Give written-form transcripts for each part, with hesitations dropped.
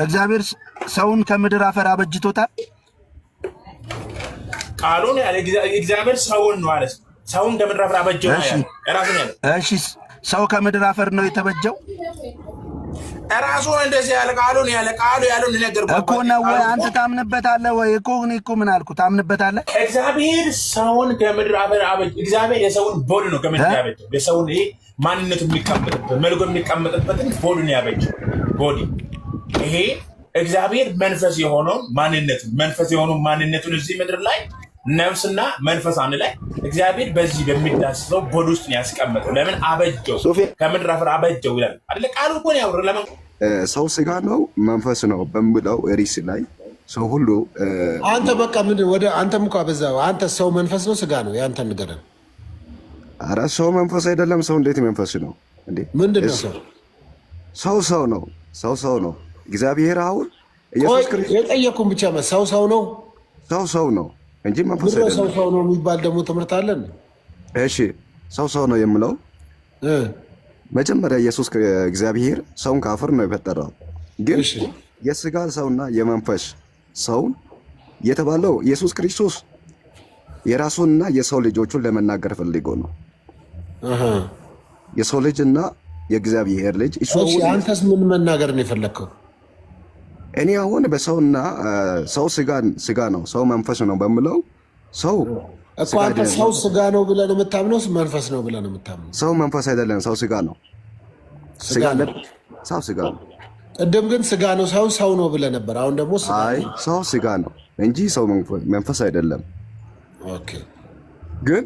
እግዚአብሔር ሰውን ከምድር አፈር አበጅቶታል። ቃሉን ያለ እግዚአብሔር ሰውን ነው አለ። ሰውን ከምድር አፈር አበጀው ያለ ራሱን ያለ። እሺ ሰው ከምድር አፈር ነው የተበጀው ራሱን እንደዚህ ያለ ቃሉን ያለ ቃሉ ያለውን ነገር እኮ ነው ወይ? አንተ ታምንበታለህ ወይ? እኮ እኔ እኮ ምን አልኩ? ታምንበታለህ? እግዚአብሔር ሰውን ከምድር አፈር አበጀው። እግዚአብሔር የሰውን ቦዲ ነው ከምድር ያበጀው። የሰውን ማንነቱ የሚቀመጥበት መልኩ የሚቀመጥበትን ቦዲ ነው ያበጀው። ቦዲ ይሄ እግዚአብሔር መንፈስ የሆነው ማንነቱን እዚህ ምድር ላይ ነፍስና መንፈስ አንድ ላይ እግዚአብሔር በዚህ በሚዳስሰው ቦዲ ውስጥ ነው ያስቀመጠው። ለምን አበጀው? ከምድር አፈር አበጀው ይላል አይደል? ቃሉ እኮ ነው ያወራው። ለምን ሰው ስጋ ነው መንፈስ ነው በሚለው ርዕስ ላይ ሰው ሁሉ አንተ በቃ ምንድን ወደ አንተም እኮ አበዛው። አንተ ሰው መንፈስ ነው ስጋ ነው ያንተ ንገረን። ኧረ ሰው መንፈስ አይደለም። ሰው እንዴት መንፈስ ነው እንዴ? ምንድን ነው ሰው ነው? ሰው ነው። እግዚአብሔር አሁን ኢየሱስ ክርስቶስ የጠየቁን ብቻ ሰው ነው ሰው ነው እንጂ መንፈስ አይደለም። ሰው ነው የሚባል ደግሞ ትምህርት አለን። እሺ ሰው ነው የምለው መጀመሪያ ኢየሱስ እግዚአብሔር ሰውን ከአፈር ነው የፈጠረው። ግን የስጋ ሰውና የመንፈስ ሰው የተባለው ኢየሱስ ክርስቶስ የራሱንና የሰው ልጆቹን ለመናገር ፈልጎ ነው። የሰው ልጅና የእግዚአብሔር ልጅ እሱ። አንተስ ምን መናገር ነው የፈለከው? እኔ አሁን በሰውና ሰው ስጋ ነው ሰው መንፈስ ነው በምለው ሰው እኮ አንተ ሰው ስጋ ነው ብለህ ነው የምታምነው? መንፈስ ነው ብለህ ነው የምታምነው? ሰው መንፈስ አይደለም፣ ሰው ስጋ ነው። ሰው ስጋ ነው። ቅድም ግን ስጋ ነው ሰው ነው ብለህ ነበር። አሁን ደግሞ ሰው ስጋ ነው እንጂ ሰው መንፈስ አይደለም። ኦኬ። ግን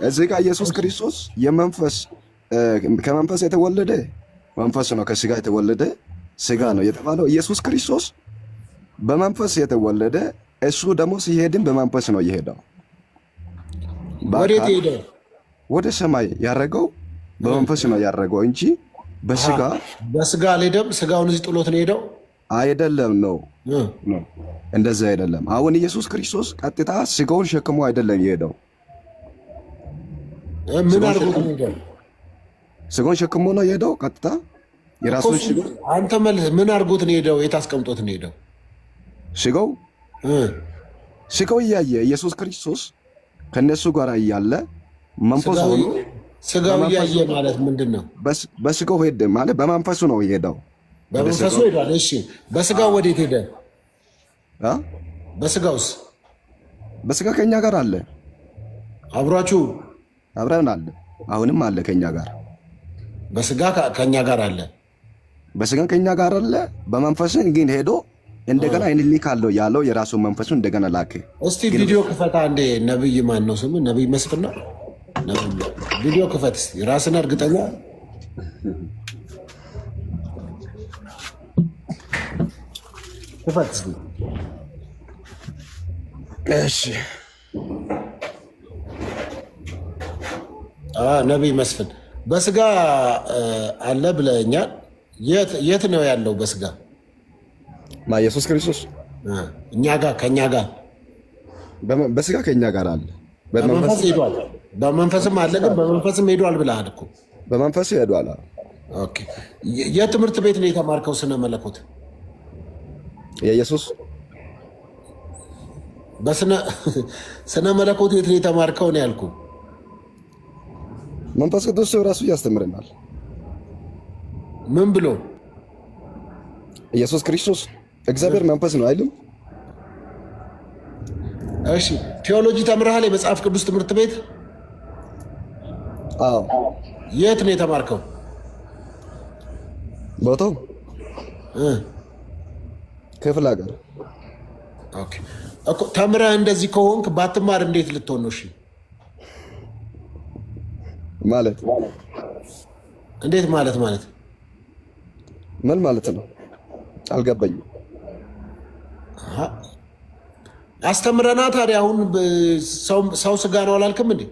እዚህ ጋር ኢየሱስ ክርስቶስ ከመንፈስ የተወለደ መንፈስ ነው፣ ከስጋ የተወለደ ስጋ ነው የተባለው። ኢየሱስ ክርስቶስ በመንፈስ የተወለደ እሱ ደግሞ ሲሄድም በመንፈስ ነው የሄደው። ወዴት ሄደ? ወደ ሰማይ ያረገው በመንፈስ ነው ያረገው እንጂ በስጋ አልሄደም። ስጋውን እዚህ ጥሎት ነው ሄደው አይደለም። ነው እንደዛ አይደለም። አሁን ኢየሱስ ክርስቶስ ቀጥታ ስጋውን ሸክሞ አይደለም የሄደው። ምን አድርጎት ነው ሄደው? ስጋውን ሸክሞ ነው የሄደው ቀጥታ የራሱን ስጋ። አንተ መልስ፣ ምን አድርጎት ነው ሄደው? የት አስቀምጦት ነው ሄደው? ስጋው እያየ ኢየሱስ ክርስቶስ ከነሱ ጋር እያለ መንፈሱ ሆኖ ስጋው እያየ ማለት ምንድን ነው? በስጋው ሄደ ማለት በመንፈሱ ነው የሄደው። በመንፈሱ ሄዷል። እሺ በስጋው ወዴት ሄደ? በስጋውስ? በስጋ ከኛ ጋር አለ። አብሯችሁ አብረን አለ። አሁንም አለ ከኛ ጋር። በስጋ ከኛ ጋር አለ። በስጋ ከኛ ጋር አለ። በመንፈስን ግን ሄዶ እንደገና እንልካለሁ ያለው የራሱን መንፈሱ እንደገና ላከ። እስቲ ቪዲዮ ክፈታ እንዴ። ነብይ ማን ነው ስሙ? ነብይ መስፍን ነው። ቪዲዮ ክፈት እስቲ። ራስን እርግጠኛ ክፈት እስቲ። እሺ ነብይ መስፍን በስጋ አለ ብለኛል። የት ነው ያለው በስጋ? ኢየሱስ ክርስቶስ እኛ ጋር ከኛ ጋር በስጋ ከኛ ጋር አለ። በመንፈስ ሄዷል። በመንፈስም አለ። ግን በመንፈስም ሄዷል ብለሃል እኮ። በመንፈስ ሄዷል። ኦኬ። የትምህርት ቤት ነው የተማርከው? ስነ መለኮት የኢየሱስ ስነ መለኮት የት ነው የተማርከው ነው ያልኩህ። መንፈስ ቅዱስ ራሱ ያስተምረናል። ምን ብሎ? ኢየሱስ ክርስቶስ እግዚአብሔር መንፈስ ነው አይልም? እሺ ቴዎሎጂ ተምረሃል? የመጽሐፍ ቅዱስ ትምህርት ቤት? አዎ። የት ነው የተማርከው? ቦታው ክፍለ ሀገር። ኦኬ እኮ ተምረህ እንደዚህ ከሆንክ ባትማር እንዴት ልትሆን ነው? እሺ ማለት እንዴት ማለት ምን ማለት ነው? አልገባኝም። አስተምረና ታዲያ። አሁን ሰው ስጋ ነው አላልክም እንዴ?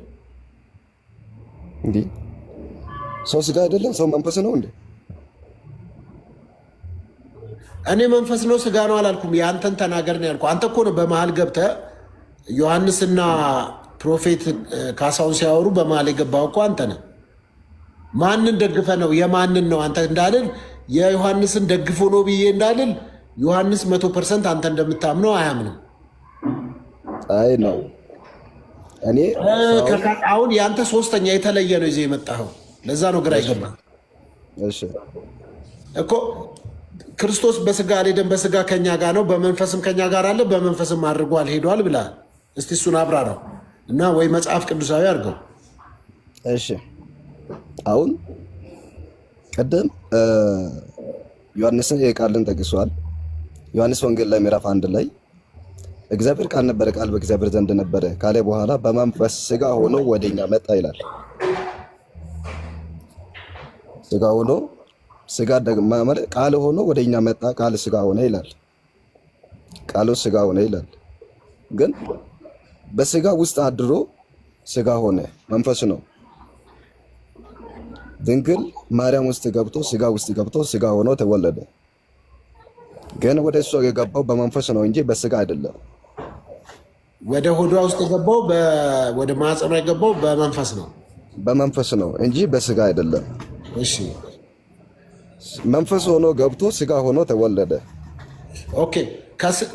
ሰው ስጋ አይደለም፣ ሰው መንፈስ ነው እንዴ? እኔ መንፈስ ነው ስጋ ነው አላልኩም። የአንተን ተናገር ነው ያልኩህ። አንተ እኮ ነው በመሀል ገብተህ ዮሐንስና ፕሮፌት ካሳውን ሲያወሩ በመሀል የገባው እኮ አንተ ነህ። ማንን ደግፈህ ነው? የማንን ነው አንተ እንዳልን የዮሐንስን ደግፎ ነው ብዬ እንዳልል ዮሐንስ 100% አንተ እንደምታምነው አያምንም። አይ ነው እኔ አሁን ያንተ ሶስተኛ የተለየ ነው ይዘህ የመጣኸው። ለዛ ነው ግራ ይገባ። እሺ እኮ ክርስቶስ በስጋ አልሄደም፣ በስጋ ከኛ ጋር ነው፣ በመንፈስም ከኛ ጋር አለ፣ በመንፈስም አድርጓል ሄዷል ብለሃል። እስቲ እሱን አብራራው እና ወይ መጽሐፍ ቅዱሳዊ አድርገው። እሺ አሁን ቀደም ዮሐንስን የቃልን ጠቅሷል። ዮሐንስ ወንጌል ላይ ምዕራፍ 1 ላይ እግዚአብሔር ቃል ነበረ፣ ቃል በእግዚአብሔር ዘንድ ነበረ ካለ በኋላ በመንፈስ ስጋ ሆኖ ወደኛ መጣ ይላል። ስጋ ሆኖ ስጋ ደግሞ ማለት ቃል ሆኖ ወደኛ መጣ፣ ቃል ስጋ ሆነ ይላል። ቃሉ ስጋ ሆነ ይላል። ግን በስጋ ውስጥ አድሮ ስጋ ሆነ መንፈስ ነው። ድንግል ማርያም ውስጥ ገብቶ ስጋ ውስጥ ገብቶ ስጋ ሆኖ ተወለደ። ግን ወደ እሷ የገባው በመንፈስ ነው እንጂ በስጋ አይደለም። ወደ ሆዷ ውስጥ የገባው ወደ ማህፀኗ የገባው በመንፈስ ነው። በመንፈስ ነው እንጂ በስጋ አይደለም። እሺ መንፈስ ሆኖ ገብቶ ስጋ ሆኖ ተወለደ። ኦኬ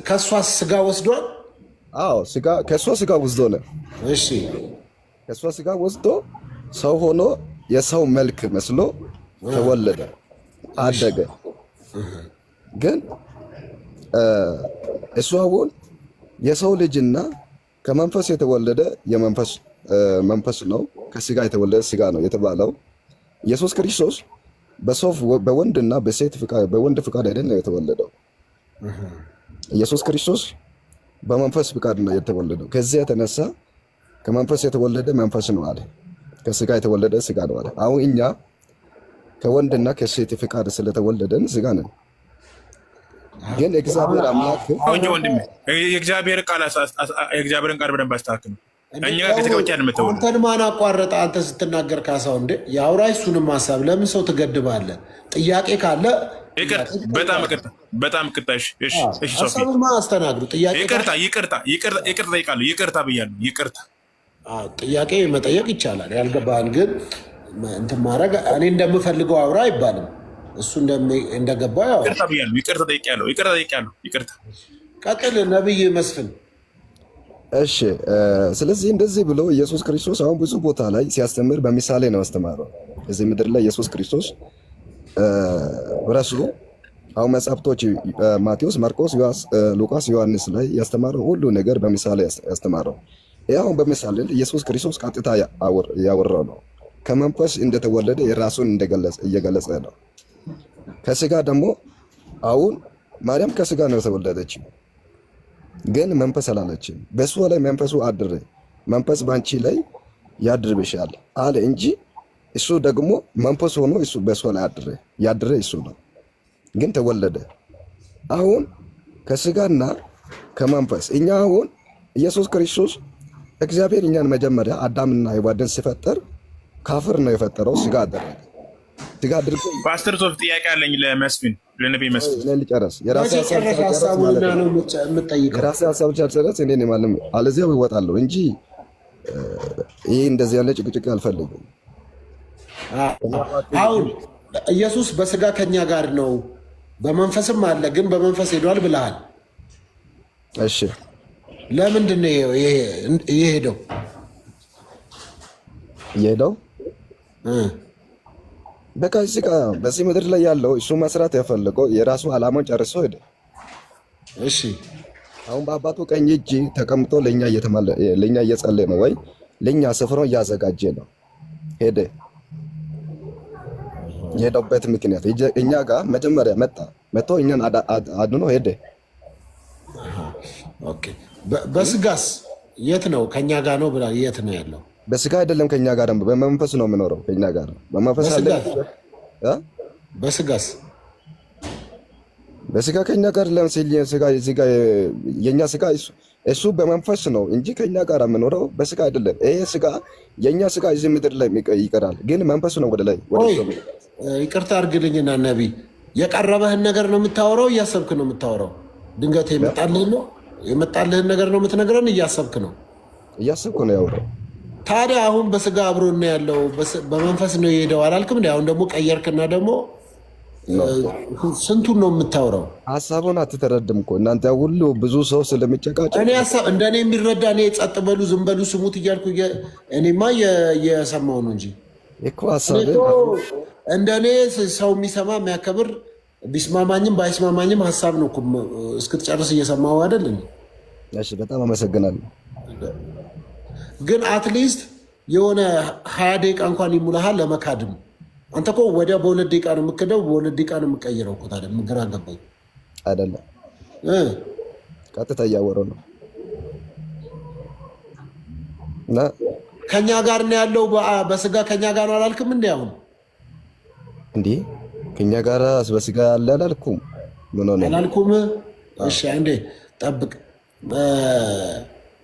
ከሷ ስጋ ወስዷል። አዎ ስጋ ከሷ ስጋ ወስዶ ነው። እሺ ከሷ ስጋ ወስዶ ሰው ሆኖ የሰው መልክ መስሎ ተወለደ፣ አደገ። ግን እሱ አሁን የሰው ልጅና ከመንፈስ የተወለደ መንፈስ ነው፣ ከስጋ የተወለደ ስጋ ነው የተባለው። ኢየሱስ ክርስቶስ በወንድና በሴት በወንድ ፍቃድ አይደለም የተወለደው። ኢየሱስ ክርስቶስ በመንፈስ ፍቃድ ነው የተወለደው። ከዚህ የተነሳ ከመንፈስ የተወለደ መንፈስ ነው አለ፣ ከስጋ የተወለደ ስጋ ነው አለ። አሁን እኛ ከወንድና ከሴት ፍቃድ ስለተወለደን ስጋ ነን። ግን እግዚአብሔር አምላክ ወንድሜ የእግዚአብሔርን ቃል በደንብ አስተካክል። እኛ ከተቀበቻ ነው። አንተን ማን አቋረጠ? አንተ ስትናገር ካሳው እንደ ያውራ። እሱንም ሀሳብ ለምን ሰው ትገድባለህ? ጥያቄ ካለ በጣም ይቅርታ። እሺ ሀሳብማ አስተናግዱ። ጥያቄ ይቅርታ ጠይቃለሁ። ይቅርታ ብያለሁ። ይቅርታ ጥያቄ መጠየቅ ይቻላል። ያልገባህን ግን እንትን ማድረግ እኔ እንደምፈልገው አውራ አይባልም። እሱ እንደገባ ያው ይቅርታ ብያለሁ። ይቅርታ ጠይቄያለሁ። ይቅርታ ቀጥል ነብይ መስፍን። እሺ ስለዚህ እንደዚህ ብሎ ኢየሱስ ክርስቶስ አሁን ብዙ ቦታ ላይ ሲያስተምር በምሳሌ ነው ያስተማረው። እዚህ ምድር ላይ ኢየሱስ ክርስቶስ ራሱ አሁን መጽሐፍቶች ማቴዎስ፣ ማርቆስ፣ ሉቃስ፣ ዮሐንስ ላይ ያስተማረው ሁሉ ነገር በምሳሌ ያስተማረው። ያው በምሳሌ ኢየሱስ ክርስቶስ ቀጥታ ያወራው ነው። ከመንፈስ እንደተወለደ የራሱን እየገለጸ ነው። ከስጋ ደግሞ አሁን ማርያም ከስጋ ነው የተወለደችው፣ ግን መንፈስ አላለችም። በእሷ ላይ መንፈሱ አድረ፣ መንፈስ ባንቺ ላይ ያድርብሻል አለ እንጂ እሱ ደግሞ መንፈስ ሆኖ እሱ በእሷ ላይ ያድረ እሱ ነው፣ ግን ተወለደ። አሁን ከስጋና ከመንፈስ እኛ አሁን ኢየሱስ ክርስቶስ እግዚአብሔር እኛን መጀመሪያ አዳምና ሔዋንን ሲፈጠር ካፍር ነው የፈጠረው፣ ስጋ አደረገ። ስጋ አድርጎ ፓስተር ሶፍ ጥያቄ አለኝ ለመስፍን ለነብይ መስፍን ልጨርስ። የራሴ ሀሳብ ጨርስ። እኔ ማለም አለዚያ እወጣለሁ እንጂ ይሄ እንደዚህ ያለ ጭቅጭቅ አልፈልግም። አሁን ኢየሱስ በስጋ ከኛ ጋር ነው፣ በመንፈስም አለ፣ ግን በመንፈስ ሄዷል ብለሃል። እሺ ለምንድን ነው የሄደው? በቃ እዚህ ጋር በዚህ ምድር ላይ ያለው እሱ መስራት ያፈለገው የራሱ ዓላማውን ጨርሶ ሄደ። እሺ አሁን በአባቱ ቀኝ እጅ ተቀምጦ ለኛ እየጸለየ ነው፣ ወይ ለኛ ስፍራውን እያዘጋጀ ነው። ሄደ። የሄደበት ምክንያት እኛ ጋር መጀመሪያ መጥቶ እኛን አድኖ ሄደ። ኦኬ በስጋስ የት ነው? ከኛ ጋር ነው ብላ የት ነው ያለው? በስጋ አይደለም ከኛ ጋር ነው፣ በመንፈስ ነው የምኖረው። ከኛ ጋር ነው በመንፈስ አለ። በስጋ ከኛ ጋር ለምሳሌ ስጋ እዚህ ጋር የኛ ስጋ እሱ በመንፈስ ነው እንጂ ከኛ ጋር የምኖረው በስጋ አይደለም። ይሄ ስጋ የኛ ስጋ እዚህ ምድር ላይ ይቀራል፣ ግን መንፈስ ነው ወደ ላይ ይቅርታ አድርግልኝና ነቢይ፣ የቀረበህን ነገር ነው የምታወራው? እያሰብክ ነው የምታወራው? ድንገት የመጣልህን ነገር ነው የምትነግረን? እያሰብክ ነው? እያሰብኩ ነው ያወራው። ታዲያ አሁን በስጋ አብሮ ነው ያለው፣ በመንፈስ ነው የሄደው አላልክም? አሁን ደግሞ ቀየርክና ደግሞ ስንቱን ነው የምታወራው? ሀሳቡን አትተረድም እኮ እናንተ ሁሉ ብዙ ሰው ስለሚጨቃጨቅ እኔ ሀሳብ እንደኔ የሚረዳ እኔ ጸጥ በሉ ዝም በሉ ስሙት እያልኩ እኔማ የሰማው ነው እንጂ እኮ ሀሳብ እንደኔ ሰው የሚሰማ የሚያከብር ቢስማማኝም ባይስማማኝም ሀሳብ ነው እስክትጨርስ እየሰማው አይደል? እሺ በጣም አመሰግናለሁ። ግን አትሊስት የሆነ 20 ደቂቃ እንኳን ይሙላሃል ለመካድም። አንተ እኮ ወዲያ በ2 ደቂቃ ነው የምክደው፣ በ2 ደቂቃ ነው የምቀይረው እኮ። ታዲያ ግራ ገባኝ። አይደለም ቀጥታ እያወራሁ ነው እና ከኛ ጋር ነው ያለው በስጋ ከኛ ጋር ነው አላልክም እንዴ? አሁን እንዴ ከኛ ጋር በስጋ ያለ አላልኩም? ምን ሆነ አላልኩም? እሺ አንዴ ጠብቅ።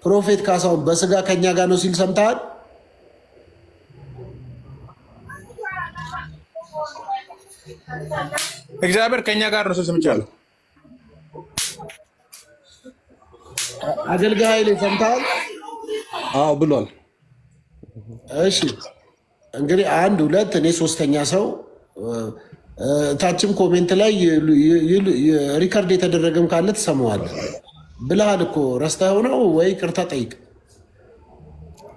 ፕሮፌት ካሳሁን በስጋ ከኛ ጋር ነው ሲል ሰምተሃል? እግዚአብሔር ከኛ ጋር ነው ሲል ሰምቻለሁ። አገልጋይ ኃይሌ ሰምተሃል? አዎ ብሏል። እሺ እንግዲህ 1 2 እኔ 3ኛ ሰው ታችም ኮሜንት ላይ ሪከርድ የተደረገም ካለ ትሰማዋለህ ብለሃል እኮ። ረስተኸው ነው ወይ? ቅርታ ጠይቅ።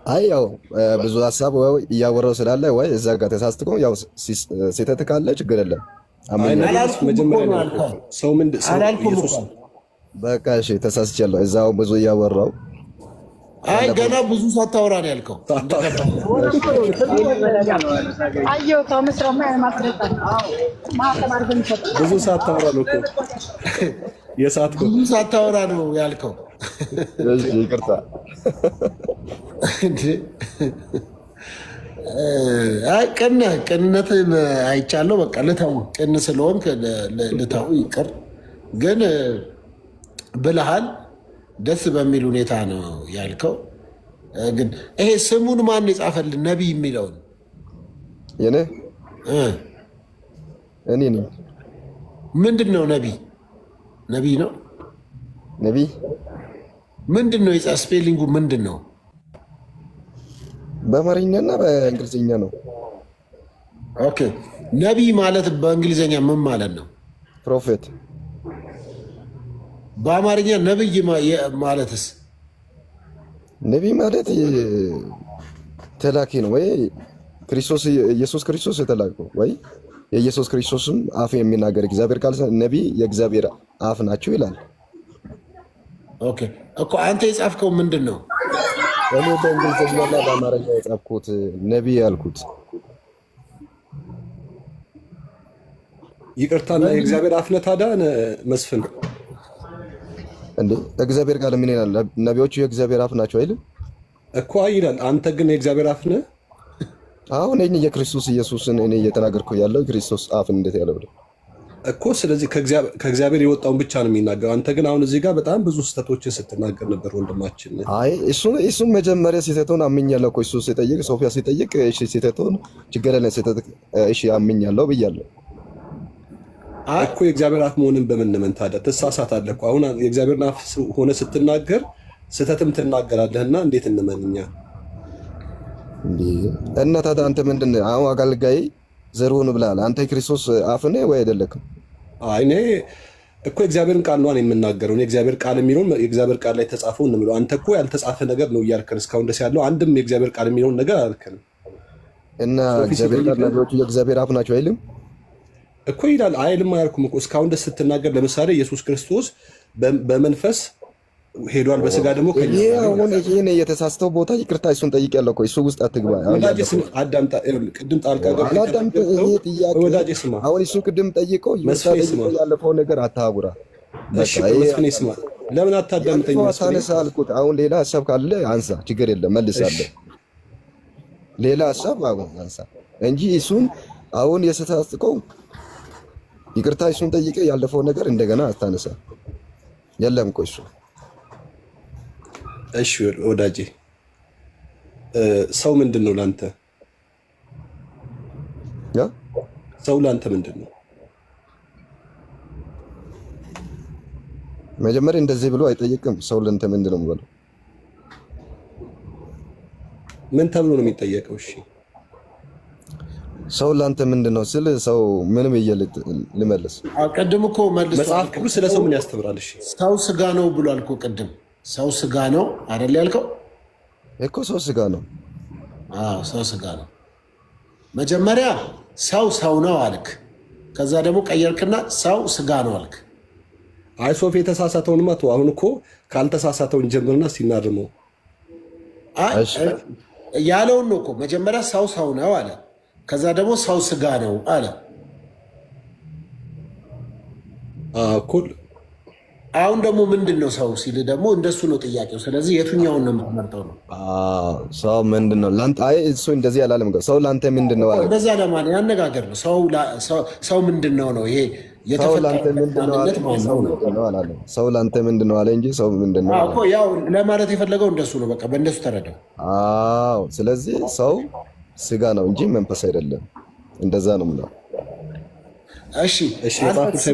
አይ ያው ብዙ ሀሳብ እያወራው ስላለ ወይ እዛ ጋር ተሳስትቆ ያው ስህተት ካለ ችግር የለም። በቃ እሺ ተሳስቻለሁ። እዛው ብዙ እያወራው አይ ገና ብዙ ሳታወራ ነው ያልከው። ብዙ ሳታወራ ነው እኮ ብዙ ሳታወራ ነው ያልከው። ይቅርታ። አይ ቅንነትን አይቻለሁ። በቃ ልተው፣ ቅን ስለሆንክ ልተው ይቅር። ግን ብልሃል ደስ በሚል ሁኔታ ነው ያልከው። ግን ይሄ ስሙን ማን የጻፈልን ነቢይ የሚለውን የኔ እኔ ነኝ። ምንድን ነው ነቢይ? ነቢይ ነው ነቢይ ምንድን ነው? ስፔሊንጉ ምንድን ነው? በአማርኛና በእንግሊዝኛ ነው። ኦኬ ነቢይ ማለት በእንግሊዝኛ ምን ማለት ነው? ፕሮፌት። በአማርኛ ነብይ ማለትስ? ነቢይ ማለት ተላኪ ነው ወይ ክርስቶስ ኢየሱስ ክርስቶስ የተላከው ወይ የኢየሱስ ክርስቶስን አፍ የሚናገር እግዚአብሔር ቃል ነቢይ የእግዚአብሔር አፍ ናቸው ይላል። ኦኬ እኮ አንተ የጻፍከው ምንድን ነው? እኔ በእንግሊዝኛና በአማርኛ የጻፍኩት ነቢይ ያልኩት። ይቅርታና የእግዚአብሔር አፍ ነህ ታዲያ መስፍን እንዴ? እግዚአብሔር ቃል ምን ይላል? ነቢዮቹ የእግዚአብሔር አፍ ናቸው አይልም እኮ ይላል። አንተ ግን የእግዚአብሔር አፍ ነህ። አሁን እኔ የክርስቶስ ኢየሱስን እኔ እየተናገርኩ ያለው ክርስቶስ አፍ እንዴት ያለው እኮ። ስለዚህ ከእግዚአብሔር የወጣውን ብቻ ነው የሚናገረው። አንተ ግን አሁን እዚህ ጋር በጣም ብዙ ስህተቶችን ስትናገር ነበር ወንድማችን። አይ እሱን መጀመሪያ ስህተቱን አምኛለሁ እኮ። እሱ ሲጠይቅ ሶፊያ ሲጠይቅ እሺ ስህተቱን ችግር የለም ስህተት እሺ አምኛለሁ ብያለሁ እኮ። የእግዚአብሔር አፍ መሆንን በምን ታዲያ ትሳሳታለህ እኮ። አሁን የእግዚአብሔርን አፍ ሆነ ስትናገር ስህተትም ትናገራለህና እንዴት እንመንኛ እንዴ? እና ታዲያ አንተ ምንድን ነህ አሁን? አገልጋይ ዘሩን ብለሃል አንተ ክርስቶስ አፍ ነህ ወይ አይደለክም? አይ እኔ እኮ የእግዚአብሔርን ቃል ነው የምናገረው። እኔ የእግዚአብሔር ቃል የሚለውን የእግዚአብሔር ቃል ላይ ተጻፈው እንምለው። አንተ እኮ ያልተጻፈ ነገር ነው እያልከን እስካሁን ደስ ያለው አንድም የእግዚአብሔር ቃል የሚለውን ነገር አላልከንም። እና እግዚአብሔር ቃል ነቢዮቹ የእግዚአብሔር አፍ ናቸው አይልም እኮ ይላል። አይልም አያልኩም እኮ እስካሁን ደስ ስትናገር። ለምሳሌ ኢየሱስ ክርስቶስ በመንፈስ ሄዷል፣ በስጋ ደግሞ ከኛ ይሄ አሁን ይሄን የተሳስተው ቦታ ይቅርታ እሱን ጠይቄያለሁ እኮ። እሱ ውስጥ አትግባ። ወዳጄ ስማ፣ አዳምጣ። ቅድም ጣልቃ ገብተህ አዳምጥ። ይሄ ጥያቄ ወዳጄ ስማ። አሁን እሱ ቅድም ጠይቀው ያለፈው ነገር አታውራ። እሺ መስፍኔ ስማ፣ ለምን አታዳምጠኝ? ታነሳ አልኩት። አሁን ሌላ ሀሳብ ካለ አንሳ፣ ችግር የለም መልሳለሁ። ሌላ ሀሳብ አሁን አንሳ እንጂ እሱን አሁን የስተሳስተው ይቅርታ እሱን ጠይቄ ያለፈው ነገር እንደገና አታነሳ። የለም እኮ እሱ እሺ ወዳጄ፣ ሰው ምንድን ነው ላንተ? ሰው ላንተ ምንድን ነው? መጀመሪያ እንደዚህ ብሎ አይጠይቅም። ሰው ላንተ ምንድን ነው ብሎ ምን ተብሎ ነው የሚጠየቀው? እሺ ሰው ላንተ ምንድነው ስል ሰው ምንም ልመልስ ቅድም እኮ መልስ መጽሐፍ ቅዱስ ስለ ሰው ምን ያስተምራል? እሺ ሰው ስጋ ነው ብሏል እኮ ቅድም። ሰው ስጋ ነው አይደል ያልከው? እኮ ሰው ስጋ ነው። አዎ ሰው ስጋ ነው። መጀመሪያ ሰው ነው አልክ። ከዛ ደግሞ ቀየርክና ሰው ስጋ ነው አልክ። አይ ሶፊ የተሳሳተውንማ ተው። አሁን እኮ ካልተሳሳተውን ጀምርና ሲናርመው ያለውን ነው እኮ መጀመሪያ ሰው ነው አለ። ከዛ ደግሞ ሰው ስጋ ነው አለ። እኩል አሁን ደግሞ ምንድን ነው ሰው ሲል ደግሞ እንደሱ ነው ጥያቄው። ስለዚህ የቱኛውን ነው የምትመርጠው ነው? ሰው ምንድን ነው ለአንተ? አይ እሱ እንደዚህ አላለም። ሰው ለአንተ ምንድን ነው አለ። እንደዛ ለማለት ያነጋገር ነው። ሰው ምንድን ነው ነው ይሄ ሰው ለአንተ ምንድን ነው አለ። ሰው ለአንተ ምንድን ነው አለ እንጂ ሰው ምንድን ነው እኮ ያው ለማለት የፈለገው እንደሱ ነው። በቃ በእንደሱ ተረዳው። አዎ ስለዚህ ሰው ስጋ ነው እንጂ መንፈስ አይደለም። እንደዛ ነው የምለው። እሺ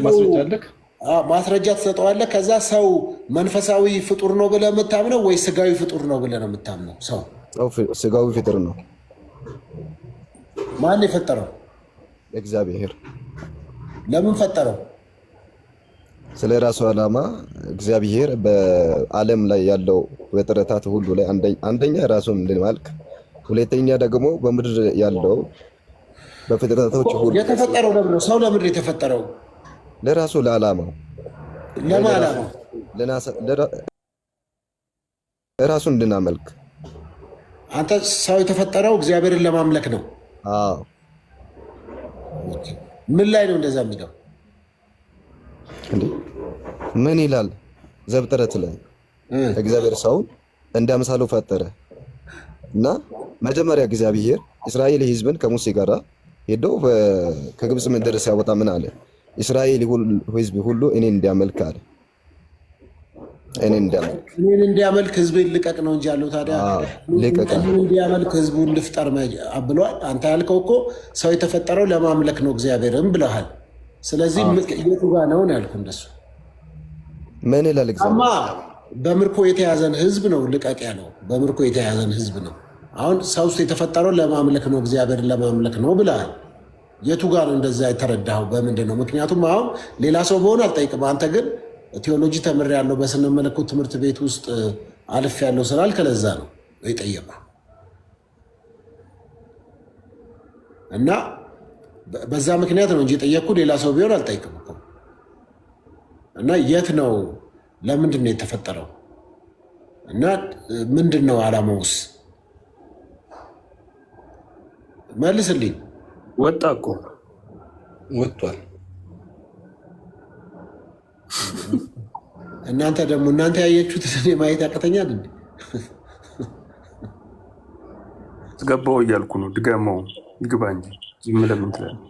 ማስረጃ አለክ? ማስረጃ ትሰጠዋለህ። ከዛ ሰው መንፈሳዊ ፍጡር ነው ብለህ የምታምነው ወይ ስጋዊ ፍጡር ነው ብለህ ነው የምታምነው? ሰው ስጋዊ ፍጡር ነው። ማን የፈጠረው? እግዚአብሔር። ለምን ፈጠረው? ስለ ራሱ ዓላማ። እግዚአብሔር በዓለም ላይ ያለው ፍጥረታት ሁሉ ላይ አንደኛ ራሱን እንድንማልክ፣ ሁለተኛ ደግሞ በምድር ያለው በፍጥረታቶች ሁሉ የተፈጠረው ለምን ነው? ሰው ለምድር የተፈጠረው ለራሱ ለዓላማው። ለማ ዓላማው? ራሱን እንድናመልክ። አንተ ሰው የተፈጠረው እግዚአብሔርን ለማምለክ ነው? አዎ። ምን ላይ ነው እንደዛ የሚለው? ምን ይላል? ዘፍጥረት ላይ እግዚአብሔር ሰውን እንደ አምሳሉ ፈጠረ እና መጀመሪያ እግዚአብሔር እስራኤል ሕዝብን ከሙሴ ጋር ሄዶ ከግብፅ ምድር ሲያወጣ ምን አለ? እስራኤል ሕዝብ ሁሉ እኔን እንዲያመልክ አለ። እኔን እንዲያመልክ ሕዝብን ልቀቅ ነው እንጂ ያለው። ታዲያ እኔን እንዲያመልክ ሕዝቡን ልፍጠር ብሏል። አንተ ያልከው እኮ ሰው የተፈጠረው ለማምለክ ነው እግዚአብሔርም ብለሃል። ስለዚህ የቱ ጋ ነው ያልኩህ? እንደሱ ምን ይላል እግዚአብሔር? በምርኮ የተያዘን ሕዝብ ነው ልቀቅ ያለው። በምርኮ የተያዘን ሕዝብ ነው። አሁን ሰው የተፈጠረው ለማምለክ ነው እግዚአብሔርን ለማምለክ ነው ብለሃል። የቱ ጋር ነው እንደዛ የተረዳኸው? በምንድን ነው? ምክንያቱም አሁን ሌላ ሰው በሆነ አልጠይቅም። አንተ ግን ቴዎሎጂ ተምሬያለሁ በስነ መለኮት ትምህርት ቤት ውስጥ አልፌያለሁ ስላልክ ለዛ ነው የጠየቅኩህ። እና በዛ ምክንያት ነው እንጂ የጠየቅኩህ ሌላ ሰው ቢሆን አልጠይቅም እኮ። እና የት ነው ለምንድን ነው የተፈጠረው? እና ምንድን ነው ዓላማውስ? መልስልኝ። ወጣ እኮ ወጥቷል። እናንተ ደግሞ እናንተ ያየችሁት እኔ ማየት ያቅተኛል እንዴ? ገባው እያልኩ ነው። ድገመው ይግባ እንጂ ዝም ለምን ትላለህ?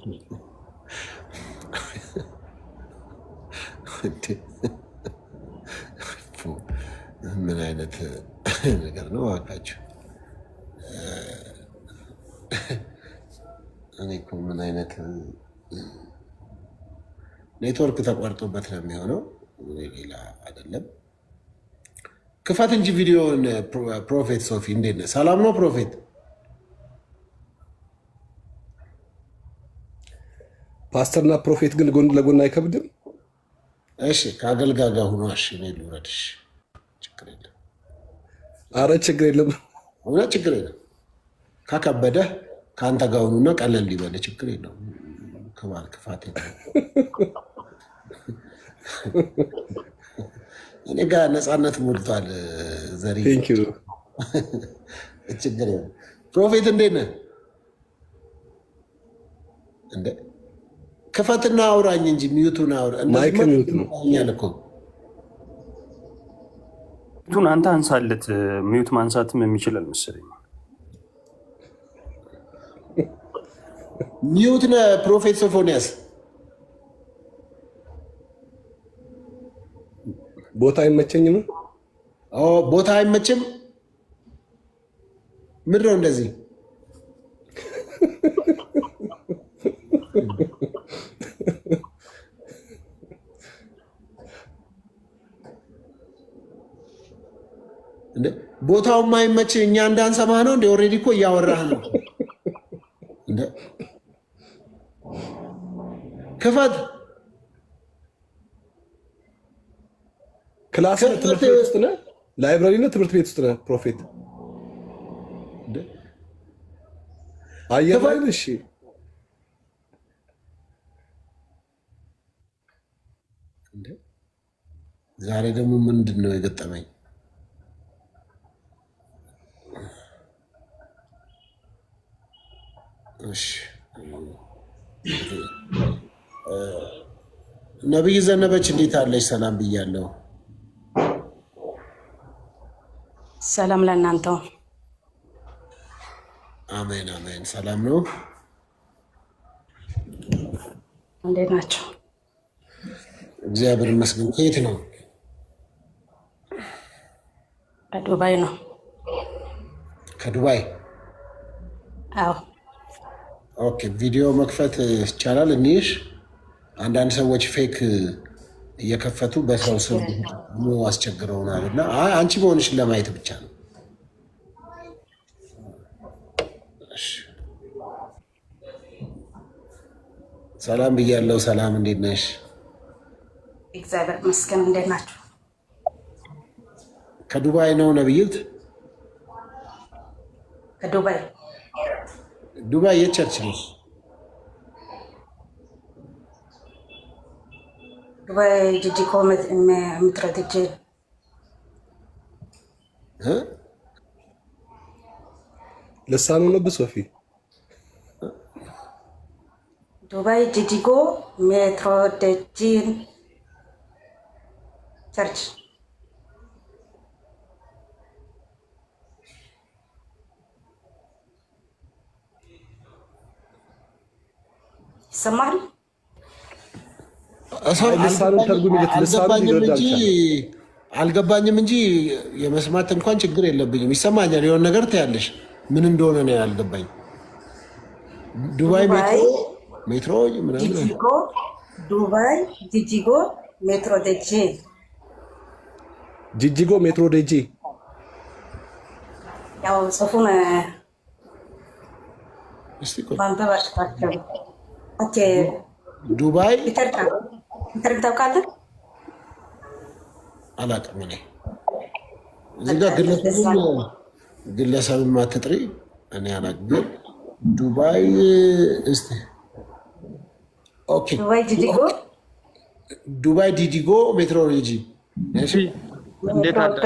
ምን አይነት ነገር ነው እባካችሁ? እኔ እኮ ምን አይነት ኔትወርክ ተቋርጦበት ነው የሚሆነው፣ ሌላ አይደለም። ክፈት እንጂ ቪዲዮን። ፕሮፌት ሶፊ እንዴት ነህ? ሰላም ነው ፕሮፌት? ፓስተርና ፕሮፌት ግን ጎን ለጎን አይከብድም? እሺ ከአገልጋይ ጋር ሆኖ እሺ፣ እኔ ልውረድሽ። ችግር የለም። አረ ችግር የለም፣ እውነት ችግር የለም። ከከበደህ ከአንተ ጋር ሆኑና ቀለል ሊበል ችግር የለውም። ክፋት እኔ ጋር ነፃነት ሞልቷል። ዘሪ ችግር የለም። ፕሮፌት እንዴት ነህ? እንደ ክፈትና አውራኝ እንጂ ሚዩቱን አውራ። ማይክ ሚዩት ነው እኮ ሚዩቱን አንተ አንሳለት። ሚዩት ማንሳትም የሚችል አልመሰለኝም። ሚዩት ነህ ፕሮፌት ሶፎንያስ? ቦታ አይመቸኝም። ቦታ አይመችም። ምንድን ነው እንደዚህ? ቦታው የማይመች እኛ እንዳንሰማህ ነው እንደ ኦልሬዲ እኮ እያወራህ ነው። ክፈት። ክላስ ትምህርት ቤት ውስጥ ነህ? ላይብራሪ ነው ትምህርት ቤት ውስጥ ነህ? ፕሮፌት አየር ላይ ነህ? እሺ ዛሬ ደግሞ ምንድን ነው የገጠመኝ? እሺ ነብይ ዘነበች እንዴት አለች? ሰላም ብያለሁ። ሰላም ለእናንተው። አሜን አሜን። ሰላም ነው። እንዴት ናቸው? እግዚአብሔር ይመስገን። ከየት ነው? ከዱባይ ነው። ከዱባይ? አዎ። ኦኬ። ቪዲዮ መክፈት ይቻላል? እንይሽ። አንዳንድ ሰዎች ፌክ እየከፈቱ በሰው ስም አስቸግረውናል እና አንቺ መሆንሽን ለማየት ብቻ ነው። ሰላም ብያለሁ። ሰላም እንዴት ነሽ? እግዚአብሔር ይመስገን። እንዴት ናቸው? ከዱባይ ነው ነብይት? ከዱባይ። ዱባይ የት ቸርች ነሽ? ዱባይ ጂጂኮ የምትረትጅ ልሳኑ ነብ ሶፊ ዱባይ ጂጂጎ ሜትሮዴጂን ቸርች ይሰማል። አልገባኝም እንጂ የመስማት እንኳን ችግር የለብኝም። ይሰማኛል። የሆነ ነገር ትያለሽ። ምን እንደሆነ ነው ያልገባኝ። ዱባይ ሜትሮ ዱባይ ጂጂጎ ሜትሮ ዴጂ ጂጂጎ ሜትሮ ዴጂ ያው ጽፉን እስቲ ኦኬ። ዱባይ ኢንተርቪው ታውቃለህ? አላውቅም። እኔ እዚህ ጋር ግለሰብን ማትጥሪ እኔ አላውቅም። ግን ዱባይ እስቲ ኦኬ። ዱባይ ዲዲጎ ሜትሮሎጂ እሺ። እንዴት አለ?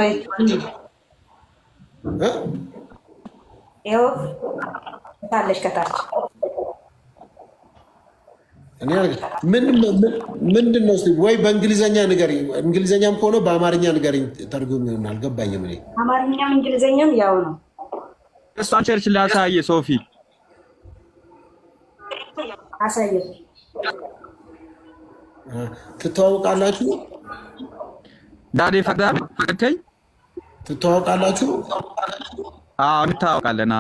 ይኸው ታለሽ ከታች ምንድን ነው? ወይ በእንግሊዝኛ ንገሪኝ። እንግሊዝኛም ከሆነ በአማርኛ ንገሪኝ። ተርጉም ይሆናል። አልገባኝም። እኔ አማርኛም እንግሊዝኛም ያው ነው። እሷን ቸርች ላሳየ ሶፊ አሳየ። ትተዋወቃላችሁ? ዳዴ ፈቅዳል ፈቅድከኝ? ትተዋወቃላችሁ? አዎ እንታወቃለን።